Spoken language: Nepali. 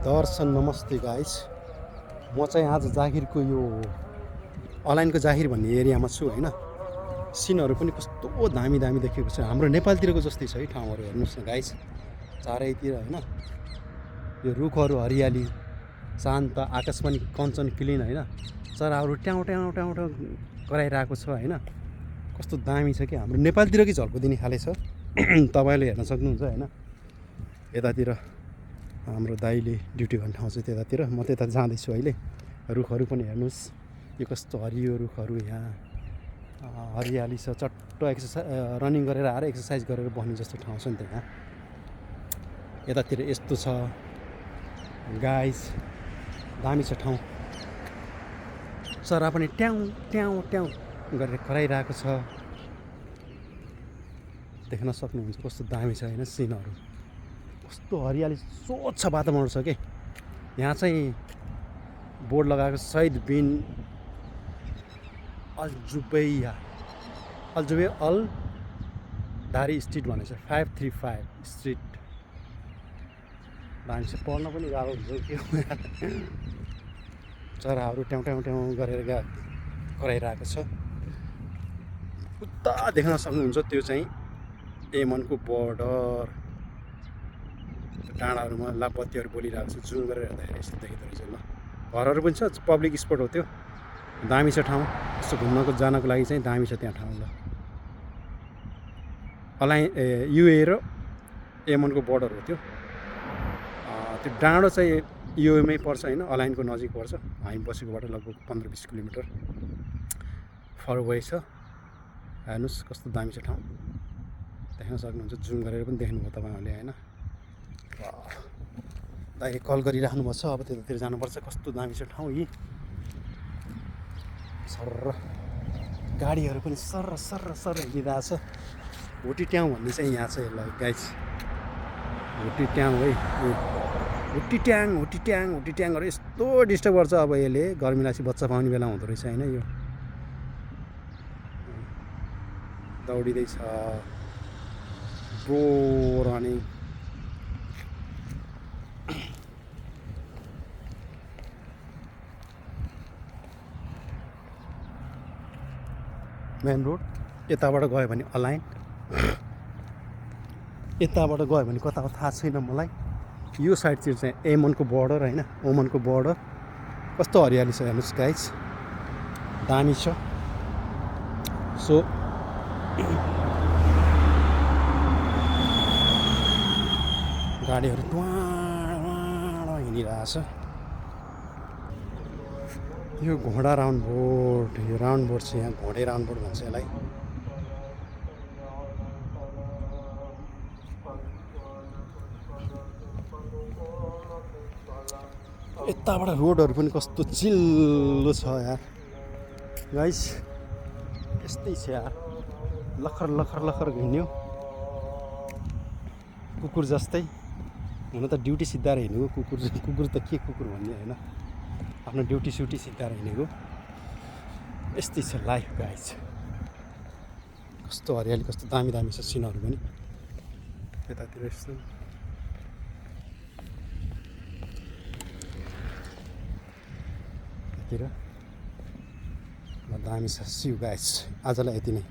दर्शन नमस्ते गाइस। म चाहिँ आज जागिरको यो अलाइनको जागिर भन्ने एरियामा छु होइन। सिनहरू पनि कस्तो दामी दामी देखेको छ, हाम्रो नेपालतिरको जस्तै छ है ठाउँहरू। हेर्नुहोस् न गाइस, चारैतिर होइन यो रुखहरू हरियाली, शान्त आकाश पनि कञ्चन क्लिन होइन। चराहरू ट्याउ ट्याउ ट्याउ ट्याउ कराइरहेको छ होइन। कस्तो दामी छ कि, हाम्रो नेपालतिरकै झल्को दिने खाले छ। तपाईँले हेर्न सक्नुहुन्छ होइन। यतातिर हाम्रो दाइले ड्युटी गर्ने ठाउँ चाहिँ त्यतातिर, म त्यता जाँदैछु अहिले। रुखहरू पनि हेर्नुहोस्, यो कस्तो हरियो रुखहरू, यहाँ हरियाली छ। चट्ट रनिङ गरेर आएर एक्सर्साइज गरेर बस्ने जस्तो ठाउँ छ नि त यहाँ। यतातिर यस्तो छ गाइस, दामी छ ठाउँ। चरा पनि ट्याउ ट्याउ ट्याउ गरेर कराइरहेको छ, देख्न सक्नुहुन्छ कस्तो दामी छ होइन। सिनहरू कस्तो हरियाली, स्वच्छ वातावरण छ कि। यहाँ चाहिँ बोर्ड लगाएको सैयद बिन अल धारी स्ट्रिट भनेको छ, 535 स्ट्रिट। मान्छे पढ्न पनि गाह्रो हुन्छ के हो। चराहरू ट्याउ ट्याउ ट्याउ गरेर कराइरहेको छ। उता देख्न सक्नुहुन्छ त्यो चाहिँ एमनको बोर्डर। डाँडाहरूमा लापत्तीहरू बोलिरहेको छ, जुम गरेर हेर्दाखेरि यस्तो देखिँदो रहेछ। ल, घरहरू पनि छ, पब्लिक स्पट हो त्यो। दामी छ ठाउँ, यस्तो घुम्नको जानको लागि चाहिँ दामी छ त्यहाँ ठाउँ। ल, युए र एमनको बोर्डर हो त्यो। त्यो डाँडो चाहिँ युएमै पर्छ होइन, अलाइनको नजिक पर्छ। हामी बसेकोबाट लगभग 15-20 किलोमिटर फरवे छ। हेर्नुहोस् कस्तो दामी छ ठाउँ, देख्न सक्नुहुन्छ। जुम गरेर पनि देख्नुभयो तपाईँहरूले होइन। दाइले कल गरिराख्नु भएको छ, अब त्यतातिर जानुपर्छ। कस्तो दामी छ ठाउँ यी। सर्र गाडीहरू पनि सर्र सर्र सर्र हिँडिरहेछ। हुटी ट्याउ भन्ने चाहिँ यहाँ छ यसलाई गाइस, हुटी ट्याउ है। हुटी ट्याङहरू यस्तो डिस्टर्ब गर्छ। अब यसले गर्मी लासी बच्चा पाउने बेला हुँदो रहेछ होइन। यो दौडिँदैछ ब्रो रनिङ। मेन रोड यताबाट गयो भने अलाइन, यताबाट गयो भने कता हो थाहा छैन मलाई। यो साइडतिर चाहिँ एमनको बोर्डर होइन, ओमनको बोर्डर। कस्तो हरियाली छ हेर्नुहोस् गाइस, दामी छ। सो गाडीहरू टुवाँ हिँडिरहेछ। यो घोडा राउन्ड बोर्ड, यो राउन्ड बोर्ड छ यहाँ, घोडे राउन्ड बोर्ड भन्छ यसलाई। यताबाट रोडहरू पनि कस्तो चिल्लो छ यार गाइस, यस्तै छ यार। लखर लखर लखर हिँड्यो कुकुर जस्तै। हुन त ड्युटी सिद्धाएर हिँडेको कुकुर त के कुकुर भन्ने होइन, आफ्नो ड्युटी स्युटी सिद्धाएर हिँडेको। यस्तै छ लाइफ गाइस। कस्तो हरियाली, कस्तो दामी दामी छ सिनहरू पनि यतातिर। यस्तो दामी छ। सिउ गाइस, आजलाई यति नै।